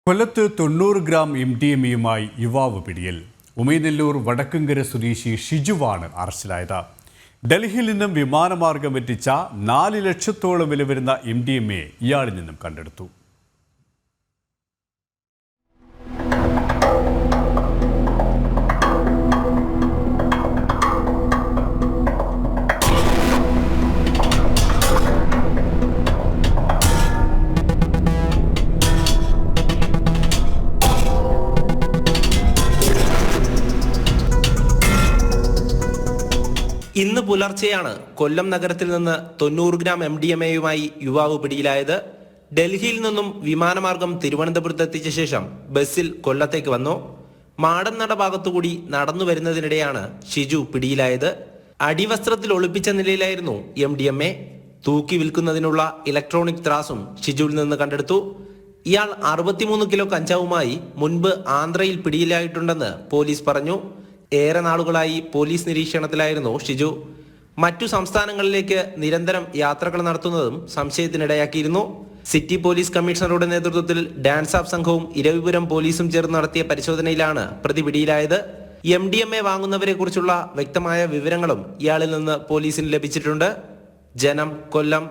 കൊല്ലത്ത് 90 ഗ്രാം MDMA-യുമായി യുവാവ് പിടിയിൽ. ഉമയനെല്ലൂർ വടക്കങ്കര സ്വദേശി ഷിജുവാണ് അറസ്റ്റിലായത്. ഡൽഹിയിൽ നിന്നും വിമാനമാർഗം എത്തിച്ച 4 ലക്ഷത്തോളം വില വരുന്ന MDMA ഇയാളിൽ നിന്നും കണ്ടെടുത്തു. ഇന്ന് പുലർച്ചെയാണ് കൊല്ലം നഗരത്തിൽ നിന്ന് 90 ഗ്രാം MDMA-യുമായി യുവാവ് പിടിയിലായത്. ഡൽഹിയിൽ നിന്നും വിമാനമാർഗം തിരുവനന്തപുരത്ത് എത്തിച്ച ശേഷം ബസ്സിൽ കൊല്ലത്തേക്ക് വന്നു. മാടന്നട ഭാഗത്തുകൂടി നടന്നു വരുന്നതിനിടെയാണ് ഷിജു പിടിയിലായത്. അടിവസ്ത്രത്തിൽ ഒളിപ്പിച്ച നിലയിലായിരുന്നു MDMA. തൂക്കി വിൽക്കുന്നതിനുള്ള ഇലക്ട്രോണിക് ത്രാസും ഷിജുവിൽ നിന്ന് കണ്ടെടുത്തു. ഇയാൾ 63 കിലോ കഞ്ചാവുമായി മുൻപ് ആന്ധ്രയിൽ പിടിയിലായിട്ടുണ്ടെന്ന് പോലീസ് പറഞ്ഞു. ഏറെ നാളുകളായി പോലീസ് നിരീക്ഷണത്തിലായിരുന്നു ഷിജു. മറ്റു സംസ്ഥാനങ്ങളിലേക്ക് നിരന്തരം യാത്രകൾ നടത്തുന്നതും സംശയത്തിനിടയാക്കിയിരുന്നു. സിറ്റി പോലീസ് കമ്മീഷണറുടെ നേതൃത്വത്തിൽ ഡാൻസ് ഓഫ് സംഘവും ഇരവിപുരം പോലീസും ചേർന്ന് നടത്തിയ പരിശോധനയിലാണ് പ്രതി പിടിയിലായത്. MDMA വാങ്ങുന്നവരെ കുറിച്ചുള്ള വ്യക്തമായ വിവരങ്ങളും ഇയാളിൽ നിന്ന് പോലീസിന് ലഭിച്ചിട്ടുണ്ട്. ജനം, കൊല്ലം.